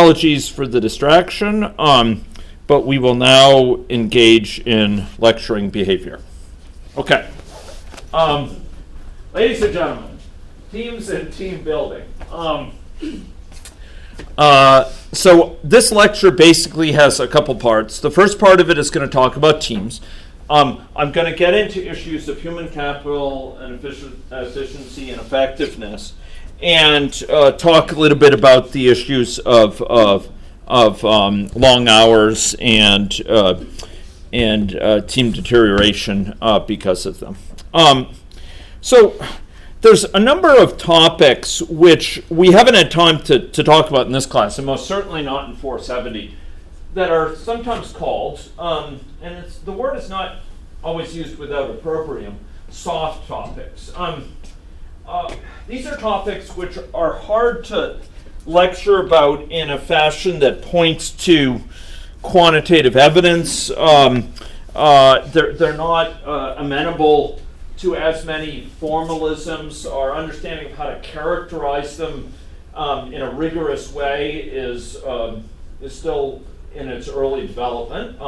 apologies for the distraction, but we will now engage in lecturing behavior. Okay. Ladies and gentlemen, teams and team building. So this lecture basically has a couple parts. The first part of it is going to talk about teams. I'm going to get into issues of human capital and efficiency and effectiveness, and talk a little bit about the issues of long hours and team deterioration because of them. So there's a number of topics which we haven't had time to talk about in this class, and most certainly not in 470, that are sometimes called, and the word is not always used without opprobrium, soft topics. These are topics which are hard to lecture about in a fashion that points to quantitative evidence. They're not amenable to as many formalisms. Our understanding of how to characterize them in a rigorous way is still in its early development,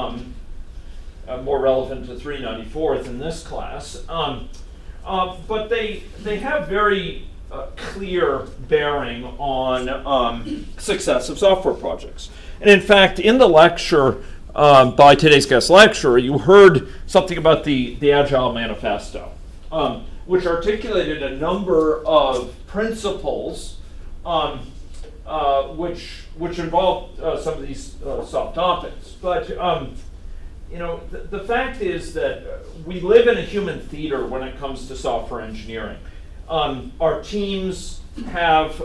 more relevant to 394th in this class. But they have very clear bearing on success of software projects. And in fact, in the lecture by today's guest lecturer, you heard something about the Agile Manifesto, which articulated a number of principles which involved some of these soft topics. But the fact is that we live in a human theater when it comes to software engineering. Our teams have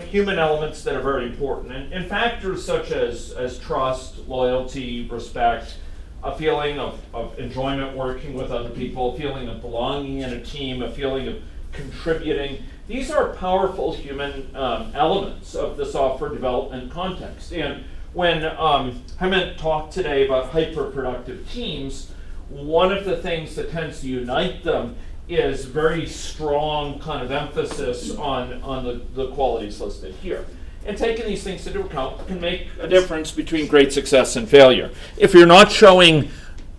human elements that are very important, and factors such as trust, loyalty, respect, a feeling of enjoyment working with other people, a feeling of belonging in a team, a feeling of contributing. These are powerful human elements of the software development context. And when Hemant talked today about hyper-productive teams, one of the things that tends to unite them is very strong kind of emphasis on the qualities listed here. And taking these things into account can make a difference between great success and failure. If you're not showing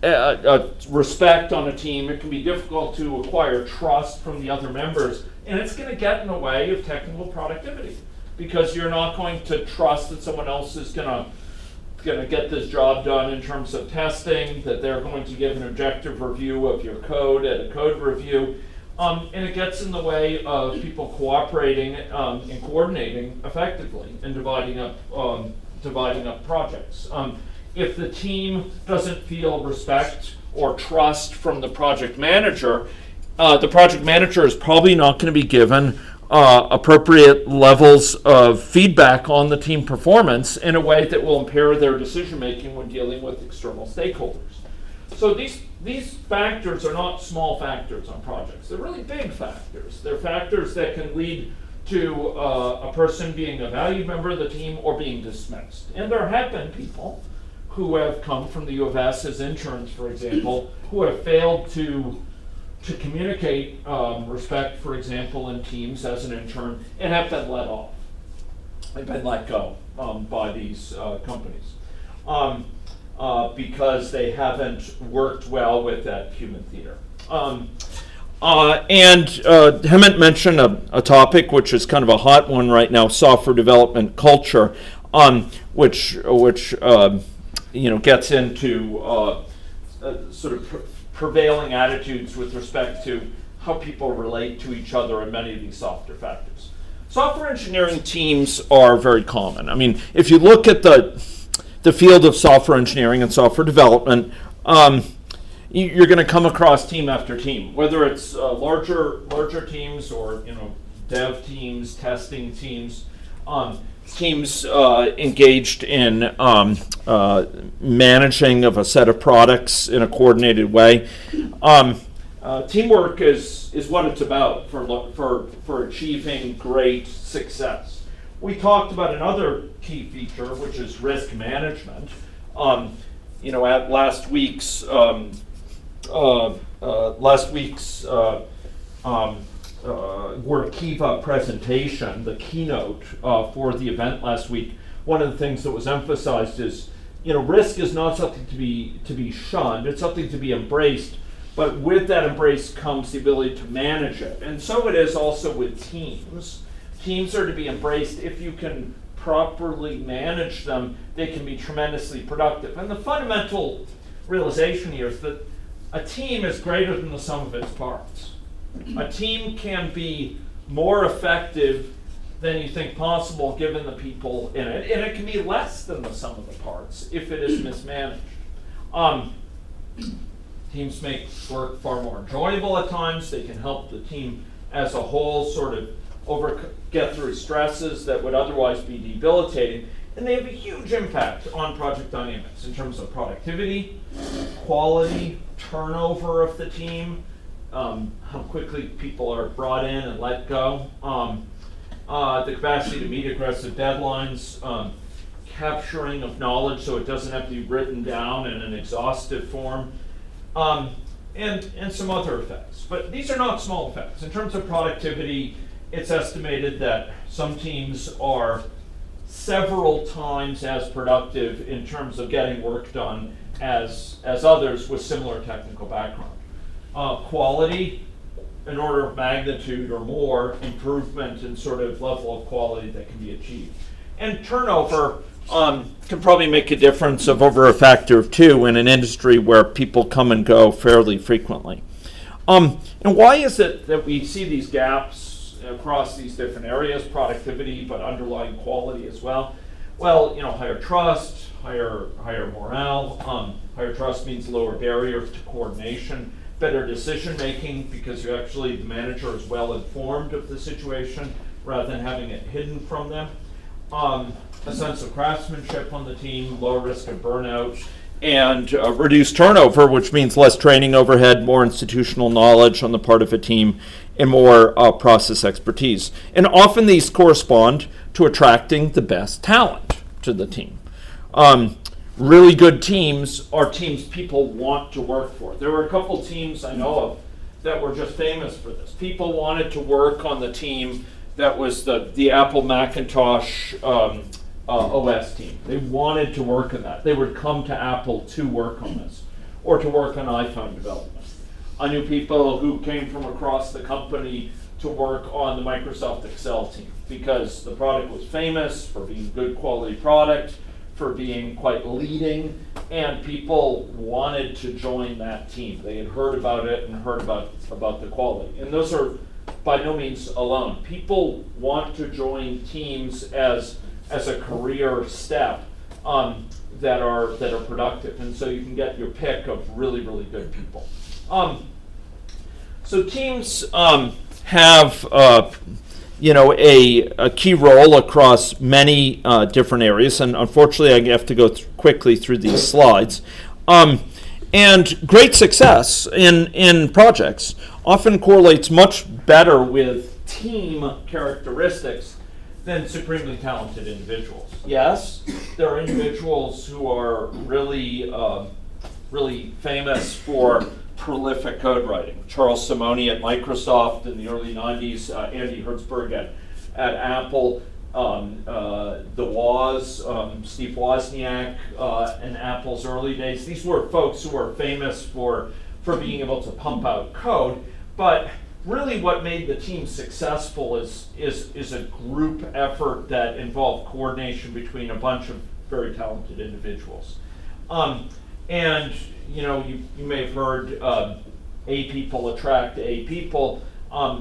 respect on a team, it can be difficult to acquire trust from the other members, and it's going to get in the way of technical productivity, because you're not going to trust that someone else is going to get this job done in terms of testing, that they're going to give an objective review of your code at a code review. And it gets in the way of people cooperating and coordinating effectively and dividing up projects. If the team doesn't feel respect or trust from the project manager is probably not going to be given appropriate levels of feedback on the team performance in a way that will impair their decision making when dealing with external stakeholders. So these factors are not small factors on projects. They're really big factors. They're factors that can lead to a person being a valued member of the team or being dismissed. And there have been people who have come from the U of S as interns, for example, who have failed to communicate respect, for example, in teams as an intern, and have been let off. They've been let go by these companies. Because they haven't worked well with that human theater. And Hemant mentioned a topic which is kind of a hot one right now, software development culture, which gets into sort of prevailing attitudes with respect to how people relate to each other and many of these softer factors. Software engineering teams are very common. I mean, if you look at the field of software engineering and software development, you're going to come across team after team, whether it's larger teams or dev teams, testing teams, teams engaged in managing of a set of products in a coordinated way. Teamwork is what it's about for achieving great success. We talked about another key feature, which is risk management. At last week's Workiva presentation, the keynote for the event last week one of the things that was emphasized is, risk is not something to be shunned. It's something to be embraced. But with that embrace comes the ability to manage it. And so it is also with teams. Teams are to be embraced. If you can properly manage them, they can be tremendously productive. And the fundamental realization here is that a team is greater than the sum of its parts. A team can be more effective than you think possible given the people in it, and it can be less than the sum of the parts if it is mismanaged. Teams make work far more enjoyable at times. They can help the team as a whole sort of get through stresses that would otherwise be debilitating, and they have a huge impact on project dynamics in terms of productivity, quality, turnover of the team, how quickly people are brought in and let go, the capacity to meet aggressive deadlines, capturing of knowledge so it doesn't have to be written down in an exhaustive form, and some other effects. But these are not small effects. In terms of productivity, it's estimated that some teams are several times as productive in terms of getting work done as others with similar technical background. Quality, an order of magnitude or more improvement in sort of level of quality that can be achieved. And turnover can probably make a difference of over a factor of 2 in an industry where people come and go fairly frequently. And why is it that we see these gaps across these different areas, productivity, but underlying quality as well? Well, higher trust, higher morale. Higher trust means lower barriers to coordination, better decision making because the manager is well informed of the situation rather than having it hidden from them. A sense of craftsmanship on the team, lower risk of burnout, and reduced turnover, which means less training overhead, more institutional knowledge on the part of a team, and more process expertise. And often these correspond to attracting the best talent to the team. Really good teams are teams people want to work for. There were a couple teams I know of that were just famous for this. People wanted to work on the team that was the Apple Macintosh OS team. They wanted to work on that. They would come to Apple to work on this or to work on iPhone development. I knew people who came from across the company to work on the Microsoft Excel team because the product was famous for being a good quality product, for being quite leading, and people wanted to join that team. They had heard about it and heard about the quality. And those are by no means alone. People want to join teams as a career step that are productive, and so you can get your pick of really, really good people. So teams have a key role across many different areas, and unfortunately I have to go quickly through these slides. And great success in projects often correlates much better with team characteristics than supremely talented individuals. Yes, there are individuals who are really famous for prolific code writing. Charles Simoni at Microsoft in the early 90s, Andy Hertzberg at Apple, Steve Wozniak in Apple's early days. These were folks who were famous for being able to pump out code, but really what made the team successful is a group effort that involved coordination between a bunch of very talented individuals. And you may have heard A people attract A people.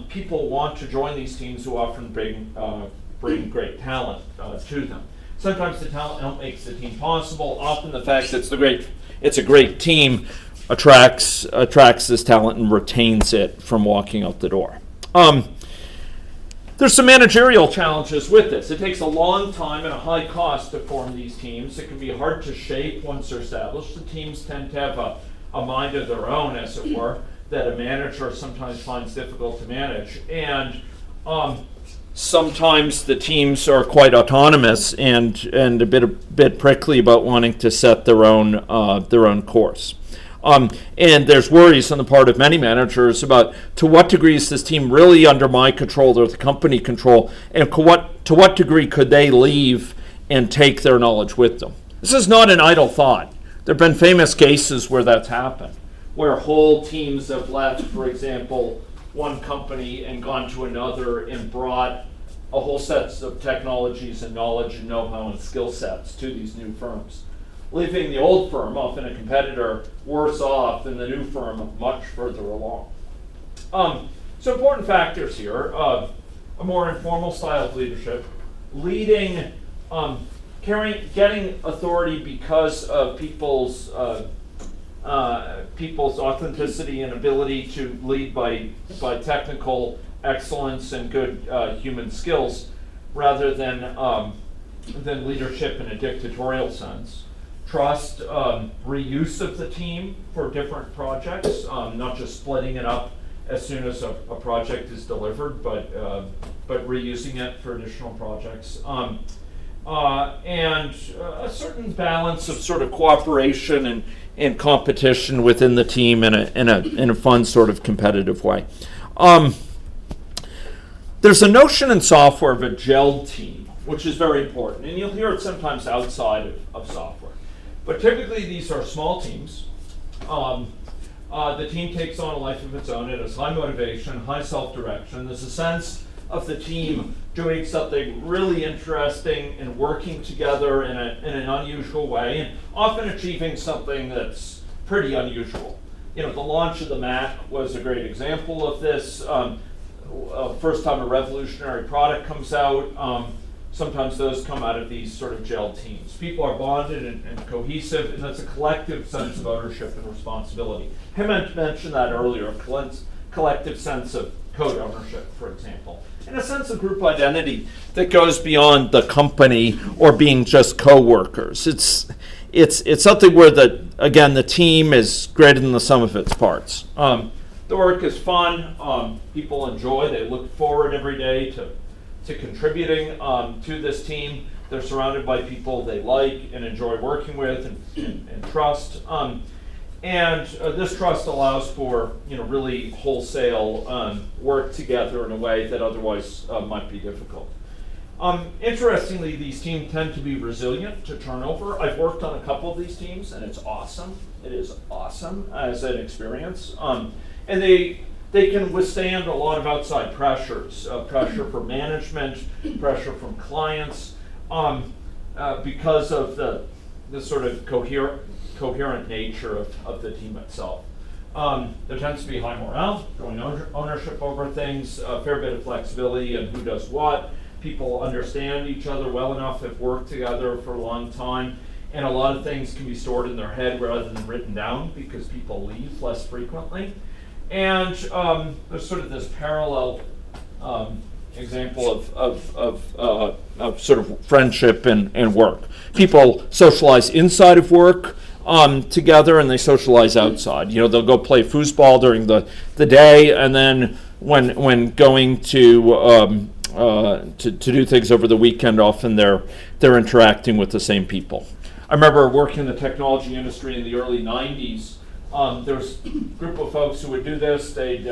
People want to join these teams who often bring great talent to them. Sometimes the talent makes the team possible. Often the fact that it's a great team attracts this talent and retains it from walking out the door. There's some managerial challenges with this. It takes a long time and a high cost to form these teams. It can be hard to shape once they're established. The teams tend to have a mind of their own, as it were, that a manager sometimes finds difficult to manage. And sometimes the teams are quite autonomous and a bit prickly about wanting to set their own course. And there's worries on the part of many managers about to what degree is this team really under my control or the company control, and to what degree could they leave and take their knowledge with them. This is not an idle thought. There have been famous cases where that's happened, where whole teams have left, for example, one company and gone to another and brought a whole set of technologies and knowledge and know-how and skill sets to these new firms, leaving the old firm, often a competitor, worse off than the new firm much further along. So important factors here, a more informal style of leadership, leading, getting authority because of people's authenticity and ability to lead by technical excellence and good human skills, rather than leadership in a dictatorial sense. Trust, reuse of the team for different projects, not just splitting it up as soon as a project is delivered, but reusing it for additional projects. And a certain balance of sort of cooperation and competition within the team in a fun sort of competitive way. There's a notion in software of a Jelled team, which is very important, and you'll hear it sometimes outside of software. But typically these are small teams. The team takes on a life of its own. It has high motivation, high self-direction. There's a sense of the team doing something really interesting and working together in an unusual way, and often achieving something that's pretty unusual. The launch of the Mac was a great example of this. First time a revolutionary product comes out, sometimes those come out of these sort of Jelled teams. People are bonded and cohesive, and that's a collective sense of ownership and responsibility. I mentioned that earlier, a collective sense of code ownership, for example, and a sense of group identity that goes beyond the company or being just co-workers. It's something where the team is greater than the sum of its parts. The work is fun. People enjoy. They look forward every day to contributing to this team. They're surrounded by people they like and enjoy working with and trust. And this trust allows for really wholesale work together in a way that otherwise might be difficult. Interestingly, these teams tend to be resilient to turnover. I've worked on a couple of these teams, and it's awesome. It is awesome as an experience. And they can withstand a lot of outside pressures, pressure from management, pressure from clients, because of the sort of coherent nature of the team itself. There tends to be high morale, growing ownership over things, a fair bit of flexibility in who does what. People understand each other well enough, have worked together for a long time, and a lot of things can be stored in their head rather than written down because people leave less frequently. And there's sort of this parallel example of sort of friendship and work. People socialize inside of work together, and they socialize outside. They'll go play foosball during the day, and then when going to do things over the weekend, often they're interacting with the same people. I remember working in the technology industry in the early 90s. There was a group of folks who would do this. They'd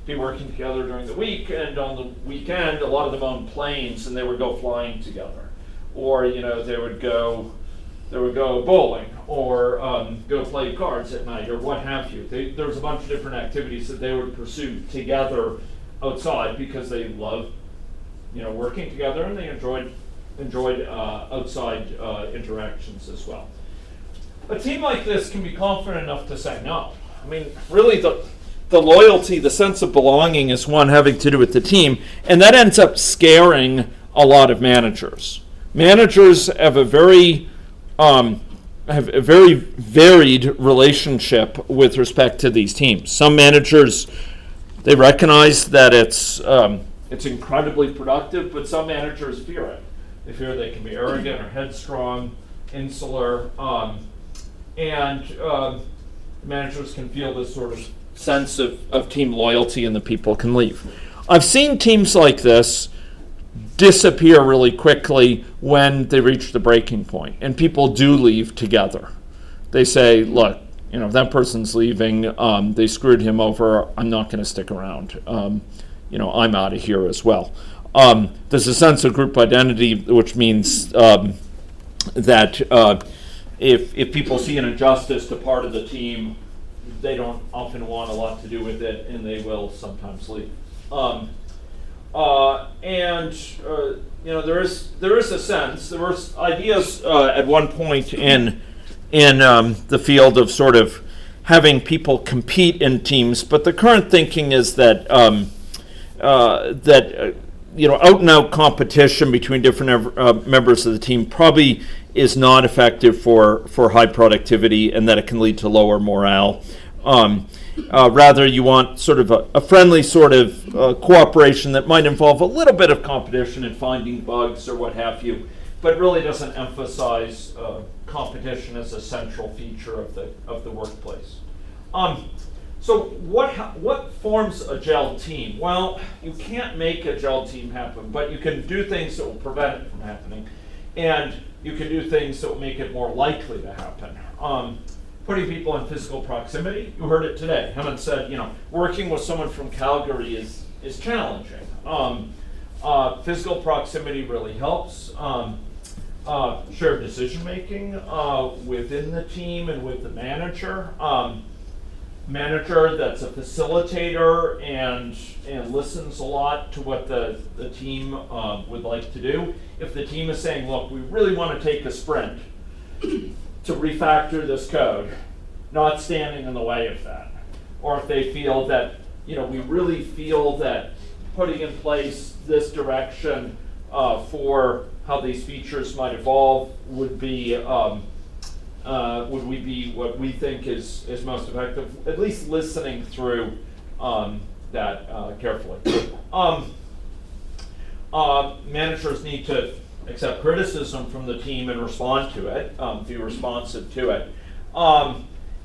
be working together during the week, and on the weekend, a lot of them owned planes, and they would go flying together. Or they would go bowling, or go play cards at night, or what have you. There was a bunch of different activities that they would pursue together outside because they loved working together, and they enjoyed outside interactions as well. A team like this can be confident enough to say no. I mean, really the loyalty, the sense of belonging is one having to do with the team, and that ends up scaring a lot of managers. Managers have a very varied relationship with respect to these teams. Some managers, they recognize that it's incredibly productive, but some managers fear it. They fear they can be arrogant or headstrong, insular, and managers can feel this sort of sense of team loyalty, and the people can leave. I've seen teams like this disappear really quickly when they reach the breaking point, and people do leave together. They say, look, that person's leaving, they screwed him over, I'm not going to stick around. I'm out of here as well. There's a sense of group identity, which means that if people see an injustice to part of the team, they don't often want a lot to do with it, and they will sometimes leave. There is a sense, there were ideas at one point in the field of sort of having people compete in teams, but the current thinking is that out and out competition between different members of the team probably is not effective for high productivity, and that it can lead to lower morale. Rather, you want sort of a friendly sort of cooperation that might involve a little bit of competition in finding bugs or what have you, but really doesn't emphasize competition as a central feature of the workplace. So what forms a Jelled team? Well, you can't make a Jelled team happen, but you can do things that will prevent it from happening, and you can do things that will make it more likely to happen. Putting people in physical proximity, you heard it today. Hemant said, working with someone from Calgary is challenging. Physical proximity really helps. Shared decision making within the team and with the manager. Manager that's a facilitator and listens a lot to what the team would like to do. If the team is saying, look, we really want to take a sprint to refactor this code, not standing in the way of that. Or if they feel that, we really feel that putting in place this direction for how these features might evolve would be what we think is most effective, at least listening through that carefully. Managers need to accept criticism from the team and respond to it, be responsive to it,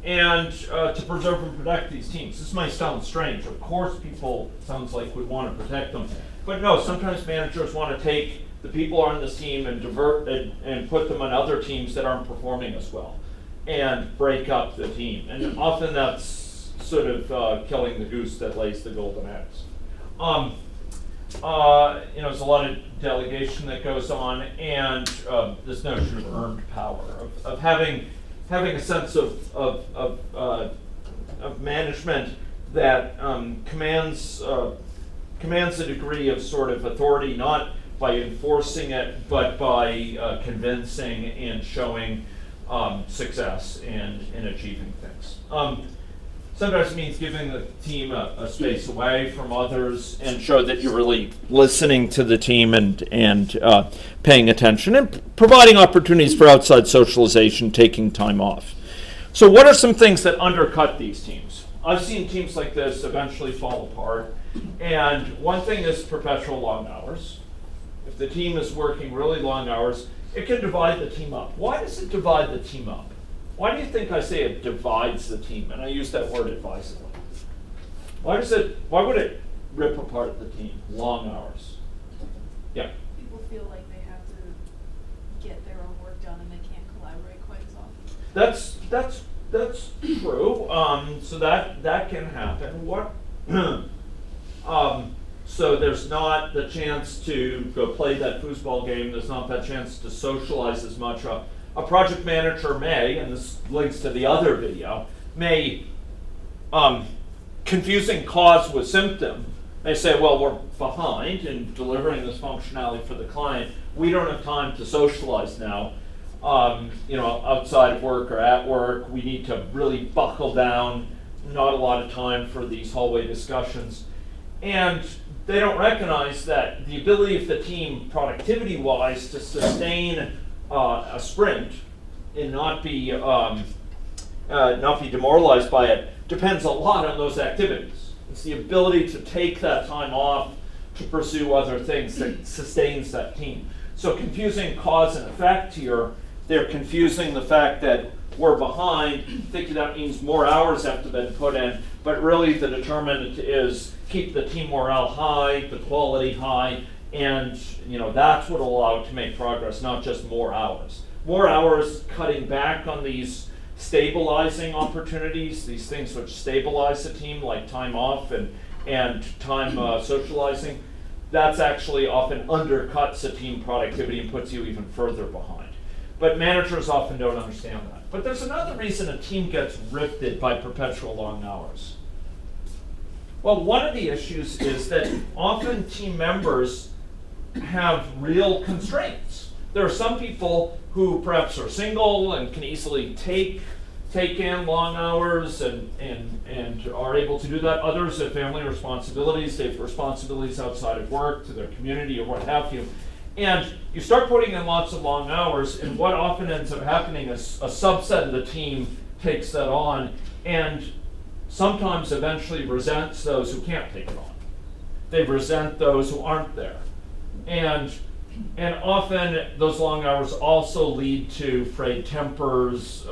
and to preserve and protect these teams. This might sound strange. Of course people, sounds like, would want to protect them. But no, sometimes managers want to take the people on this team and divert and put them on other teams that aren't performing as well and break up the team. And often that's sort of killing the goose that lays the golden eggs. There's a lot of delegation that goes on, and this notion of earned power, of having a sense of management that commands a degree of sort of authority, not by enforcing it, but by convincing and showing success in achieving things. Sometimes it means giving the team a space away from others and show that you're really listening to the team and paying attention and providing opportunities for outside socialization, taking time off. So what are some things that undercut these teams? I've seen teams like this eventually fall apart. And one thing is perpetual long hours. If the team is working really long hours, it can divide the team up. Why does it divide the team up? Why do you think I say it divides the team? And I use that word advisedly. Why would it rip apart the team? Long hours. Yeah. People feel like they have to get their own work done and they can't collaborate quite as often. That's true. So that can happen. So there's not the chance to go play that foosball game. There's not that chance to socialize as much. A project manager may, and this links to the other video, may, confusing cause with symptom, may say, well, we're behind in delivering this functionality for the client. We don't have time to socialize now, outside of work or at work. We need to really buckle down. Not a lot of time for these hallway discussions. And they don't recognize that the ability of the team, productivity-wise, to sustain a sprint and not be demoralized by it depends a lot on those activities. It's the ability to take that time off to pursue other things that sustains that team. So confusing cause and effect here, they're confusing the fact that we're behind, thinking that means more hours have to be put in, but really the determinant is keep the team morale high, the quality high, and that's what will allow it to make progress, not just more hours. More hours cutting back on these stabilizing opportunities, these things which stabilize the team, like time off and time socializing, that's actually often undercuts the team productivity and puts you even further behind. But managers often don't understand that. But there's another reason a team gets rifted by perpetual long hours. Well, one of the issues is that often team members have real constraints. There are some people who perhaps are single and can easily take in long hours and are able to do that. Others have family responsibilities, they have responsibilities outside of work, to their community or what have you. And you start putting in lots of long hours, and what often ends up happening is a subset of the team takes that on and sometimes eventually resents those who can't take it on. They resent those who aren't there. And often those long hours also lead to frayed tempers,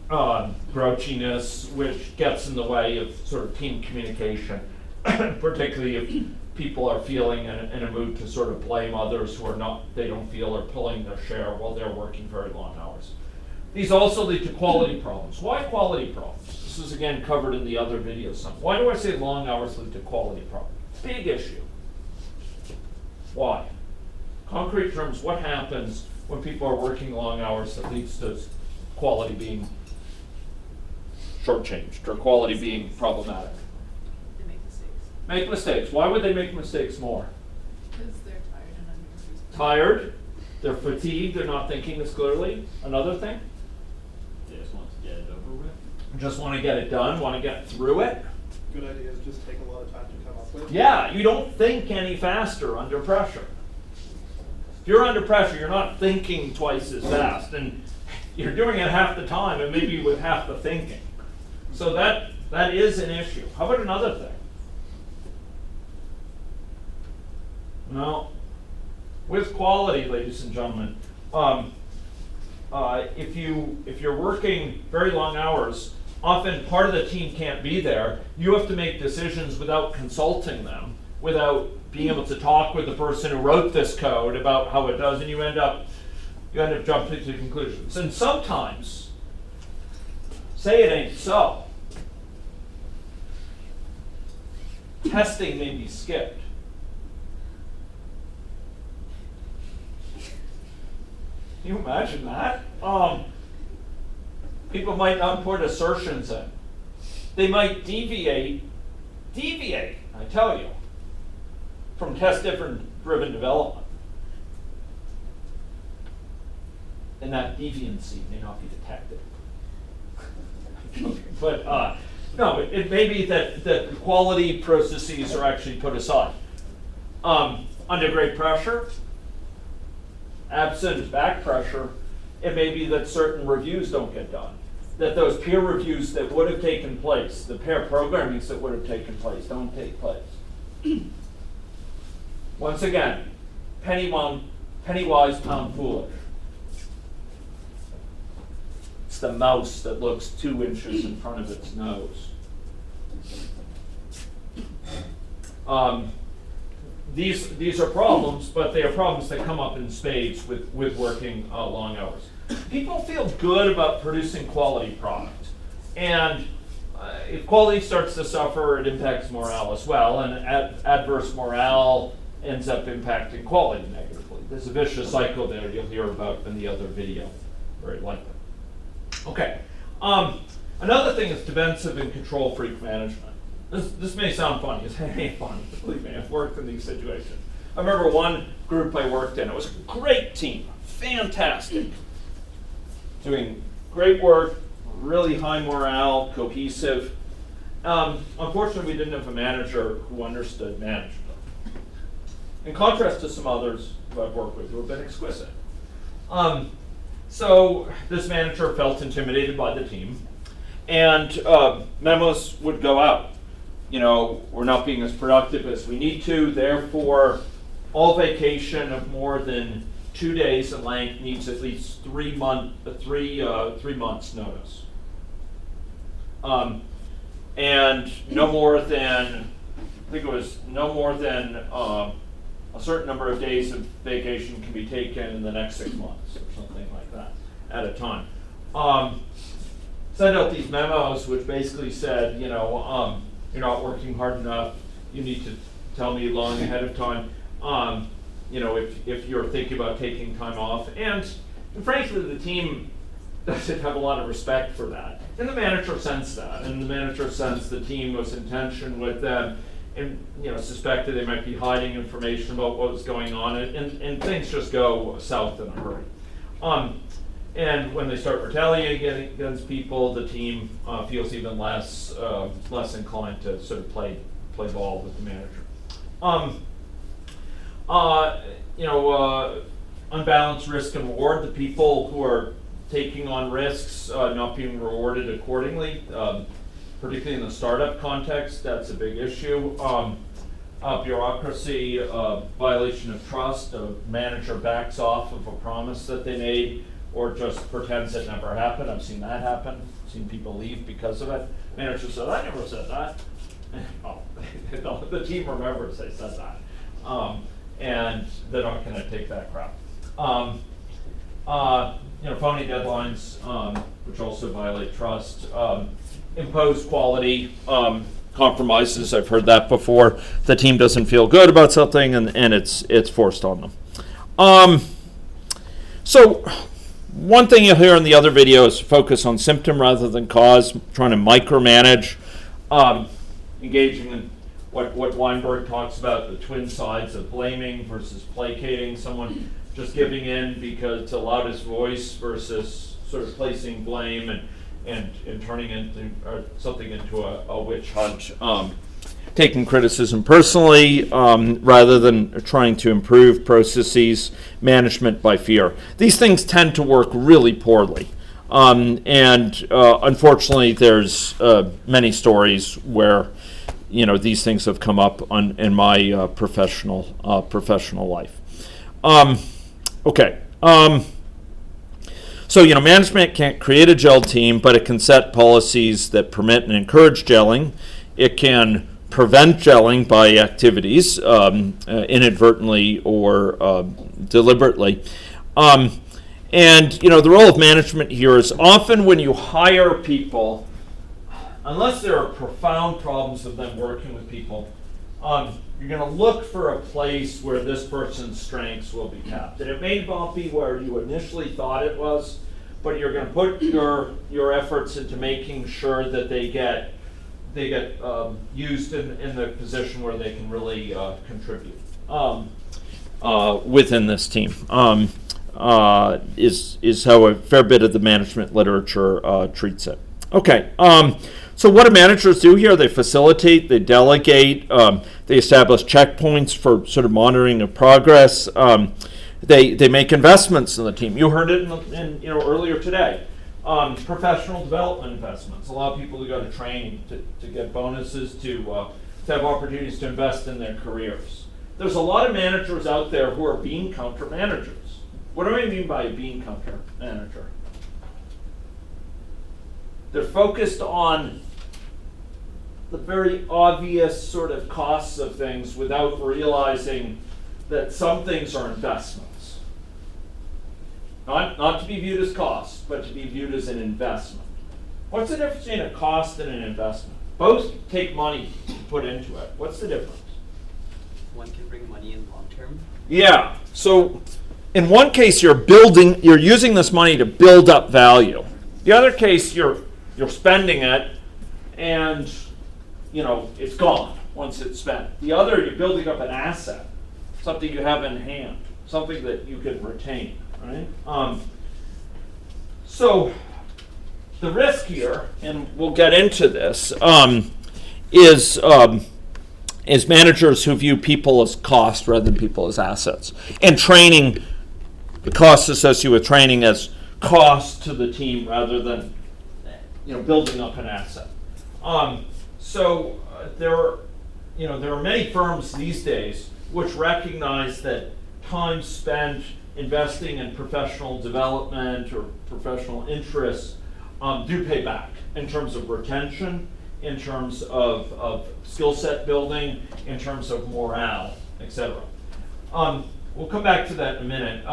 grouchiness, which gets in the way of sort of team communication, particularly if people are feeling in a mood to sort of blame others who are not, they don't feel are pulling their share while they're working very long hours. These also lead to quality problems. Why quality problems? This is again covered in the other videos. Why do I say long hours lead to quality problems? Big issue. Why? Concrete terms, what happens when people are working long hours that leads to quality being shortchanged or quality being problematic? They make mistakes. Make mistakes. Why would they make mistakes more? Because they're tired and unreasonable. Tired, they're fatigued, they're not thinking as clearly. Another thing? They just want to get it over with. Just want to get it done, want to get through it. Good ideas just take a lot of time to come up with. Yeah, you don't think any faster under pressure. If you're under pressure, you're not thinking twice as fast, and you're doing it half the time and maybe with half the thinking. So that is an issue. How about another thing? Well, with quality, ladies and gentlemen, if you're working very long hours, often part of the team can't be there. You have to make decisions without consulting them, without being able to talk with the person who wrote this code about how it does, and you end up jumping to conclusions. And sometimes, say it ain't so, testing may be skipped. Can you imagine that? People might not put assertions in. They might deviate, I tell you, from test-driven development. And that deviancy may not be detected. But no, it may be that the quality processes are actually put aside. Under great pressure, absent back pressure, it may be that certain reviews don't get done. That those peer reviews that would have taken place, the pair programmings that would have taken place, don't take place. Once again, penny wise, pound foolish. It's the mouse that looks 2 inches in front of its nose. These are problems, but they are problems that come up in spades with working long hours. People feel good about producing quality product, and if quality starts to suffer, it impacts morale as well, and adverse morale ends up impacting quality negatively. There's a vicious cycle there you'll hear about in the other video, very likely. Okay, another thing is defensive and control freak management. This may sound funny. It ain't funny. Believe me, I've worked in these situations. I remember one group I worked in. It was a great team, fantastic, doing great work, really high morale, cohesive. Unfortunately, we didn't have a manager who understood management. In contrast to some others who I've worked with who have been exquisite. So this manager felt intimidated by the team, and memos would go out. You know, we're not being as productive as we need to, therefore all vacation of more than 2 days in length needs at least 3 months notice. And no more than, I think it was no more than a certain number of days of vacation can be taken in the next 6 months or something like that at a time. Send out these memos which basically said, you know, you're not working hard enough, you need to tell me long ahead of time, you know, if you're thinking about taking time off. And And frankly, the team doesn't have a lot of respect for that. And the manager sensed that, and the manager sensed the team was in tension with them, and suspected they might be hiding information about what was going on, and things just go south in a hurry. And when they start retaliating against people, the team feels even less inclined to sort of play ball with the manager. Unbalanced risk and reward. The people who are taking on risks not being rewarded accordingly, particularly in the startup context, that's a big issue. Bureaucracy, violation of trust. A manager backs off of a promise that they made, or just pretends it never happened. I've seen that happen. I've seen people leave because of it. Manager said, "I never said that." Oh, the team remembers they said that, and they're not going to take that crap. Phony deadlines, which also violate trust. Impose quality compromises. I've heard that before. The team doesn't feel good about something, and it's forced on them. So one thing you'll hear in the other video is focus on symptom rather than cause, trying to micromanage, engaging in what Weinberg talks about, the twin sides of blaming versus placating, someone just giving in because to loud his voice versus sort of placing blame and turning into something into a witch hunt, taking criticism personally rather than trying to improve processes, management by fear. These things tend to work really poorly. Unfortunately, there's many stories where these things have come up in my professional life. So management can't create a Jelled team, but it can set policies that permit and encourage gelling. It can prevent gelling by activities, inadvertently or deliberately. The role of management here is often when you hire people, unless there are profound problems of them working with people, you're going to look for a place where this person's strengths will be tapped. And it may not be where you initially thought it was, but you're going to put your efforts into making sure that they get used in the position where they can really contribute within this team. Is how a fair bit of the management literature treats it. Okay. So what do managers do here? They facilitate, they delegate, they establish checkpoints for sort of monitoring of progress. They make investments in the team. You heard it in earlier today. Professional development investments. Allow people to go to training, to get bonuses, to have opportunities to invest in their careers. There's a lot of managers out there who are bean counter managers. What do I mean by a bean counter manager? They're focused on the very obvious sort of costs of things without realizing that some things are investments. Not to be viewed as costs, but to be viewed as an investment. What's the difference between a cost and an investment? Both take money to put into it. What's the difference? One can bring money in long term. Yeah. So in one case, you're using this money to build up value. The other case, you're spending it, and it's gone once it's spent. The other, you're building up an asset, something you have in hand, something that you can retain, right? So the risk here, and we'll get into this, is managers who view people as cost rather than people as assets, and training, the costs associated with training as cost to the team rather than building up an asset. There are many firms these days which recognize that time spent investing in professional development or professional interests do pay back in terms of retention, in terms of skill set building, in terms of morale, etc. We'll come back to that in a minute.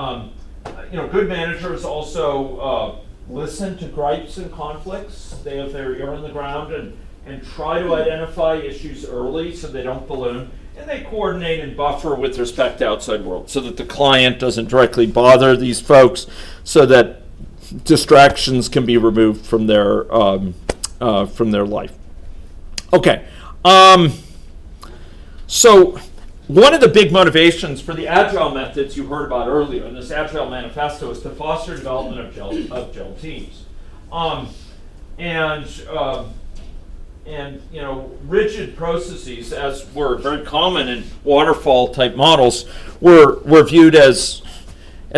Good managers also listen to gripes and conflicts. They have their ear on the ground and try to identify issues early so they don't balloon. and they coordinate and buffer with respect to outside world so that the client doesn't directly bother these folks, so that distractions can be removed from their life. Okay. So one of the big motivations for the Agile methods you heard about earlier in this Agile manifesto is to foster development of gel teams. And rigid processes, as were very common in waterfall type models, were viewed as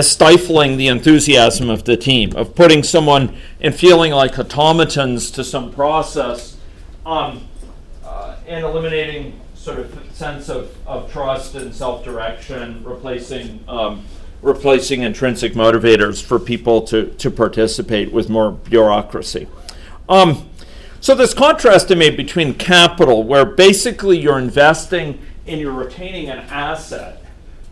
stifling the enthusiasm of the team, of putting someone and feeling like automatons to some process, and eliminating sort of sense of trust and self-direction, replacing intrinsic motivators for people to participate with more bureaucracy. So this contrast is made between capital, where basically you're investing and you're retaining an asset.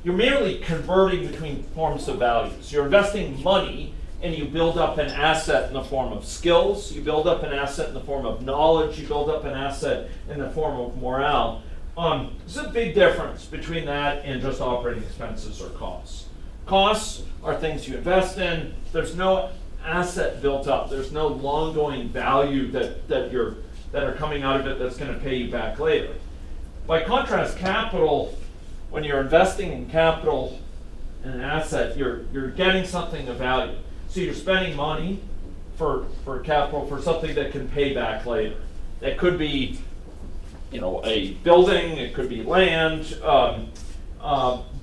You're merely converting between forms of values. You're investing money and you build up an asset in the form of skills, you build up an asset in the form of knowledge, you build up an asset in the form of morale. There's a big difference between that and just operating expenses or costs. Costs are things you invest in. There's no asset built up. There's no long-going value that are coming out of it that's going to pay you back later. By contrast, capital, when you're investing in capital and an asset, you're getting something of value. So you're spending money for capital for something that can pay back later. That could be, a building. It could be land,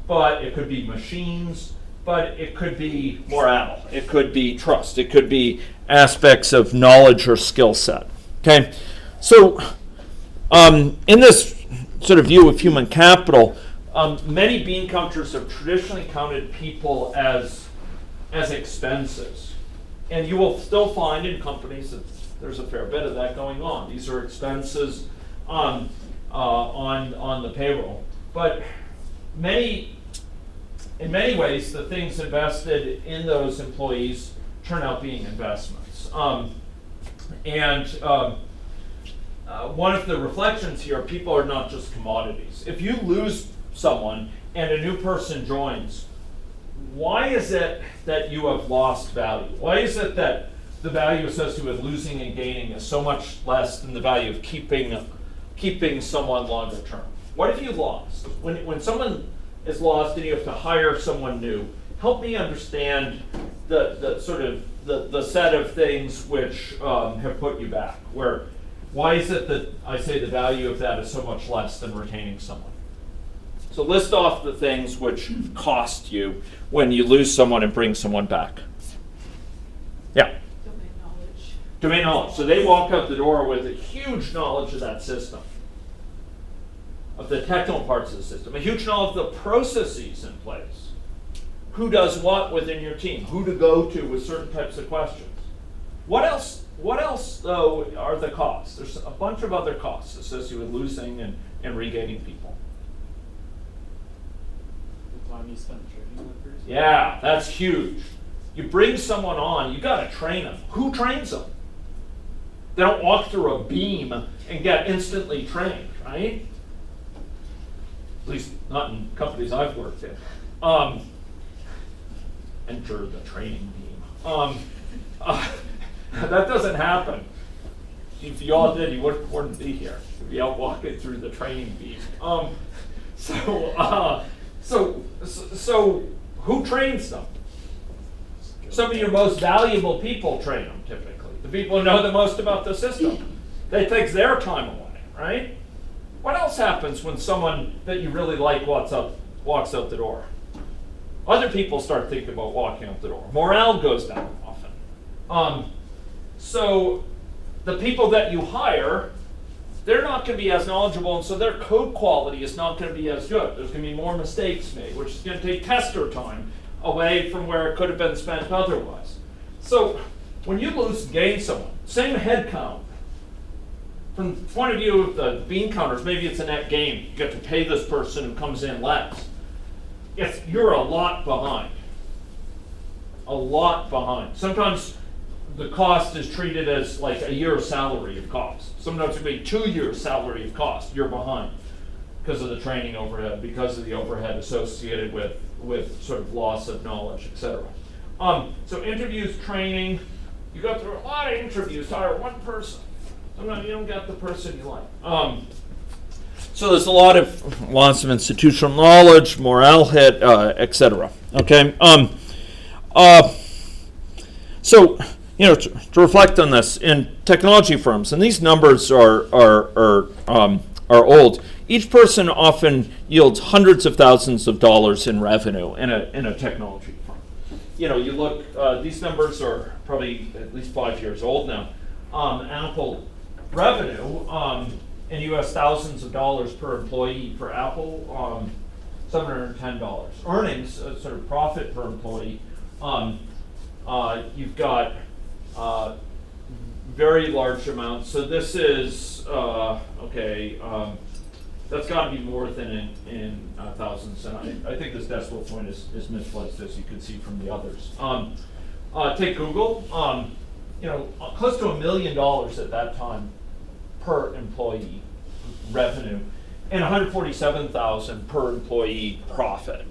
but it could be machines. But it could be morale, it could be trust, it could be aspects of knowledge or skill set. Okay, so in this sort of view of human capital, many bean counters have traditionally counted people as expenses, and you will still find in companies that there's a fair bit of that going on. These are expenses on the payroll, but in many ways, the things invested in those employees turn out being investments. One of the reflections here, people are not just commodities. If you lose someone and a new person joins, why is it that you have lost value? Why is it that the value associated with losing and gaining is so much less than the value of keeping someone longer term? What have you lost? When someone is lost and you have to hire someone new, help me understand the sort of the set of things which have put you back. Why is it that I say the value of that is so much less than retaining someone? So list off the things which cost you when you lose someone and bring someone back. Yeah. Domain knowledge. So they walk out the door with a huge knowledge of that system, of the technical parts of the system, a huge knowledge of the processes in place. Who does what within your team? Who to go to with certain types of questions. What else, though, are the costs? There's a bunch of other costs associated with losing and regaining people. The time you spend training workers? Yeah, that's huge. You bring someone on, you got to train them. Who trains them? They don't walk through a beam and get instantly trained, right? At least not in companies I've worked in. Enter the training beam. That doesn't happen. If you all did, you wouldn't be here. You'd be out walking through the training beam. So who trains them? Some of your most valuable people train them typically. The people who know the most about the system. They take their time away, right? What else happens when someone that you really like walks out the door? Other people start thinking about walking out the door. Morale goes down often. So the people that you hire, they're not going to be as knowledgeable, and so their code quality is not going to be as good. There's going to be more mistakes made, which is going to take tester time away from where it could have been spent otherwise. So when you lose and gain someone, same head count. From the point of view of the bean counters, maybe it's a net gain. You get to pay this person who comes in less. You're a lot behind. A lot behind. Sometimes the cost is treated as like a year's salary of cost. Sometimes it may be 2 years' salary of cost. You're behind. because of the training overhead, because of the overhead associated with sort of loss of knowledge, etc. So interviews, training, you go through a lot of interviews to hire one person. Sometimes you don't get the person you like. So there's lots of institutional knowledge, morale hit, etc. Okay. So to reflect on this in technology firms, and these numbers are old. Each person often yields hundreds of thousands of dollars in revenue in a technology firm. You look; these numbers are probably at least 5 years old now. Apple revenue in U.S. thousands of dollars per employee for Apple, $710. Earnings, sort of profit per employee, you've got very large amounts. So this is that's got to be more than in thousands. And I think this decimal point is misplaced, as you can see from the others. Take Google. Close to $1 million at that time per employee revenue, and $147,000 per employee profit.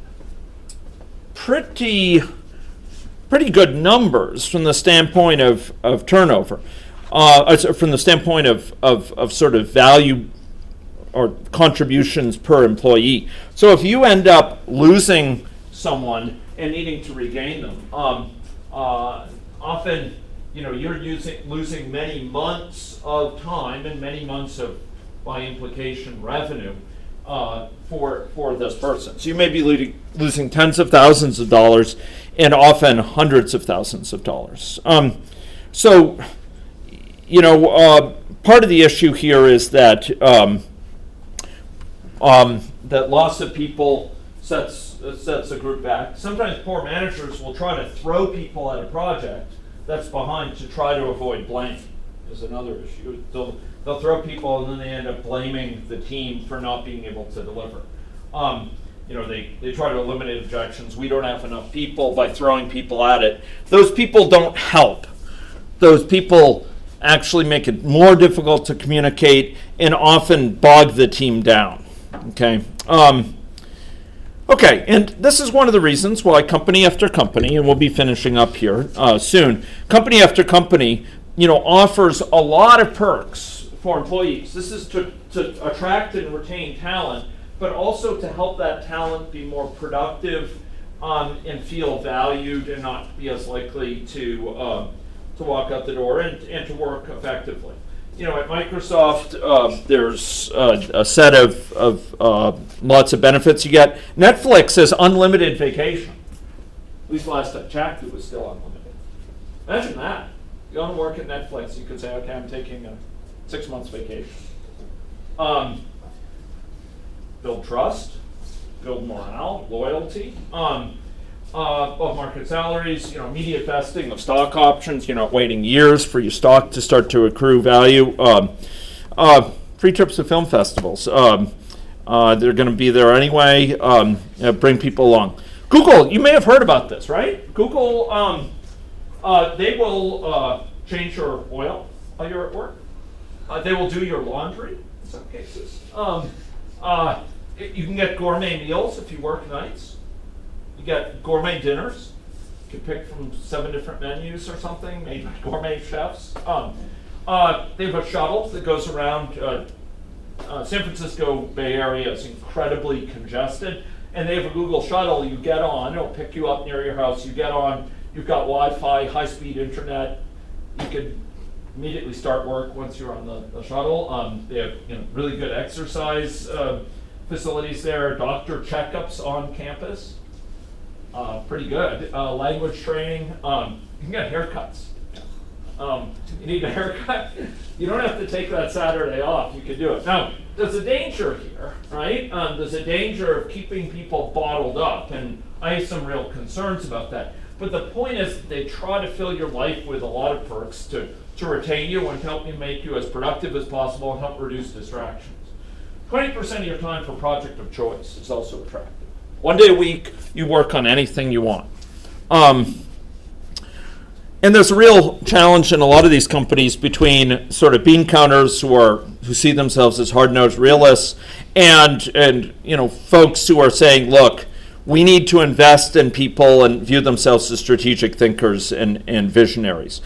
Pretty good numbers from the standpoint of turnover, from the standpoint of sort of value or contributions per employee. So if you end up losing someone and needing to regain them, often you're losing many months of time and many months of, by implication, revenue for this person. So you may be losing tens of thousands of dollars and often hundreds of thousands of dollars. Part of the issue here is that that loss of people sets a group back. Sometimes poor managers will try to throw people at a project that's behind to try to avoid blame. Is another issue. They'll throw people and then they end up blaming the team for not being able to deliver. They try to eliminate objections. We don't have enough people by throwing people at it. Those people don't help. Those people actually make it more difficult to communicate and often bog the team down. Okay. Okay, and this is one of the reasons why company after company, and we'll be finishing up here soon, company after company, offers a lot of perks for employees. This is to attract and retain talent, but also to help that talent be more productive and feel valued and not be as likely to walk out the door and to work effectively. At Microsoft, there's a set of lots of benefits you get. Netflix has unlimited vacation. At least last I checked, it was still unlimited. Imagine that. You want to work at Netflix, you could say, okay, I'm taking a 6 months vacation. Build trust, build morale, loyalty. Above market salaries, immediate vesting of stock options. You're not waiting years for your stock to start to accrue value. Free trips to film festivals. They're going to be there anyway. Bring people along. Google, you may have heard about this, right? Google, they will change your oil while you're at work. They will do your laundry in some cases. You can get gourmet meals if you work nights. You get gourmet dinners. You can pick from 7 different menus or something made by gourmet chefs. They have a shuttle that goes around. San Francisco Bay Area is incredibly congested, and they have a Google shuttle you get on. It'll pick you up near your house. You get on. You've got Wi-Fi, high-speed internet. You can immediately start work once you're on the shuttle. They have really good exercise facilities there. Doctor checkups on campus. Pretty good. Language training. You can get haircuts. You need a haircut. You don't have to take that Saturday off. You can do it. Now, there's a danger here, right? There's a danger of keeping people bottled up, and I have some real concerns about that. But the point is they try to fill your life with a lot of perks to retain you and help you make you as productive as possible and help reduce distractions. 20% of your time for project of choice is also attractive. 1 day a week, you work on anything you want. And there's a real challenge in a lot of these companies between sort of bean counters who see themselves as hard-nosed realists and folks who are saying, look, we need to invest in people and view themselves as strategic thinkers and visionaries.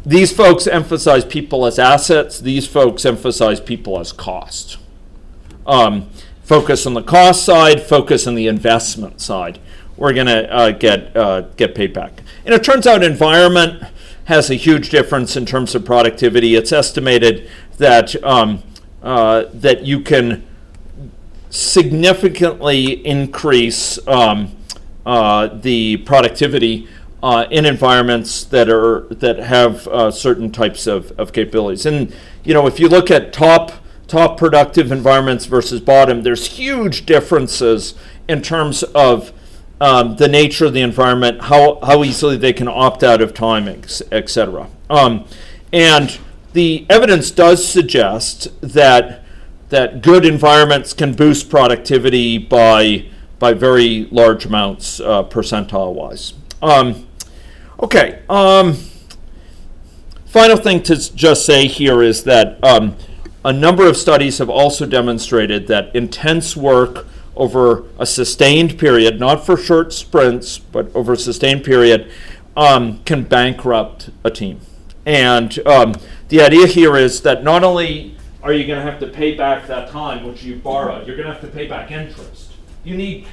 These folks emphasize people as assets. These folks emphasize people as cost. Focus on the cost side, focus on the investment side. We're going to get paid back. And it turns out environment has a huge difference in terms of productivity. It's estimated that that you can significantly increase the productivity in environments that have certain types of capabilities. And if you look at top productive environments versus bottom, there's huge differences in terms of the nature of the environment, how easily they can opt out of timings, etc. And the evidence does suggest that good environments can boost productivity by very large amounts, percentile-wise. Okay. Final thing to just say here is that a number of studies have also demonstrated that intense work over a sustained period, not for short sprints, but over a sustained period, can bankrupt a team. And the idea here is that not only are you going to have to pay back that time which you borrowed, you're going to have to pay back interest. You need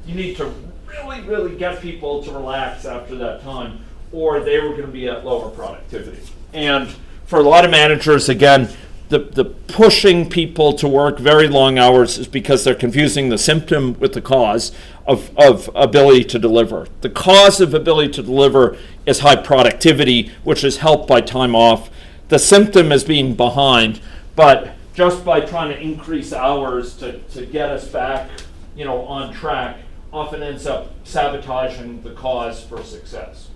to really get people to relax after that time, or they were going to be at lower productivity. And for a lot of managers, again, the pushing people to work very long hours is because they're confusing the symptom with the cause of ability to deliver. The cause of ability to deliver is high productivity, which is helped by time off. The symptom is being behind, but just by trying to increase hours to get us back, on track, often ends up sabotaging the cause for success.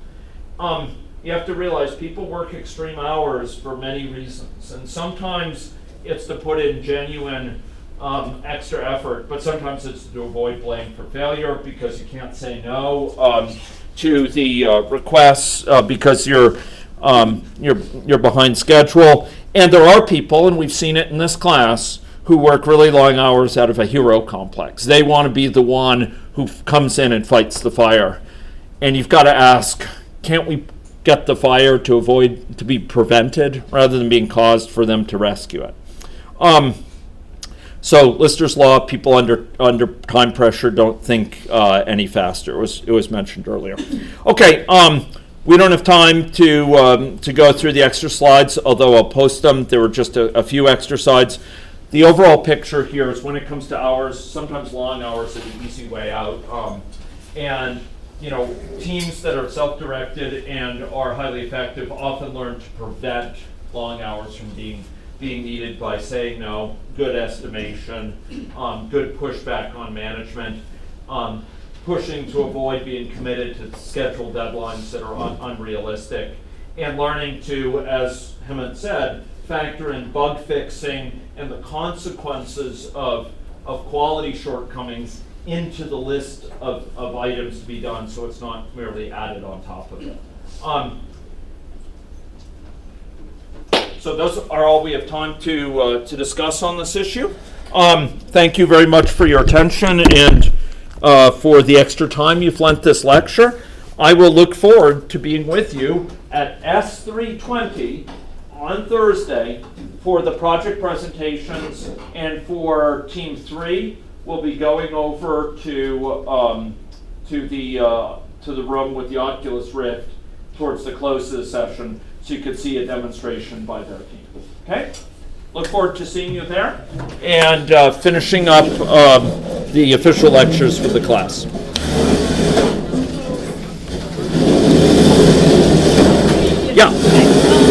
You have to realize people work extreme hours for many reasons, and sometimes it's to put in genuine extra effort, but sometimes it's to avoid blame for failure because you can't say no to the requests because you're behind schedule. And there are people, and we've seen it in this class, who work really long hours out of a hero complex. They want to be the one who comes in and fights the fire. And you've got to ask, can't we get the fire to be prevented rather than being caused for them to rescue it? So Lister's law, people under time pressure don't think any faster. It was mentioned earlier. Okay, we don't have time to go through the extra slides, although I'll post them. There were just a few extra slides. The overall picture here is when it comes to hours, sometimes long hours are the easy way out. And teams that are self-directed and are highly effective often learn to prevent long hours from being needed by saying no, good estimation, good pushback on management, pushing to avoid being committed to schedule deadlines that are unrealistic, and learning to, as Hemant said, factor in bug fixing and the consequences of quality shortcomings into the list of items to be done, so it's not merely added on top of it. So those are all we have time to discuss on this issue. Thank you very much for your attention and for the extra time you've lent this lecture. I will look forward to being with you at S320 on Thursday for the project presentations, and for Team 3, we'll be going over to the room with the Oculus Rift towards the close of the session, so you could see a demonstration by their team. Okay? Look forward to seeing you there and finishing up the official lectures for the class.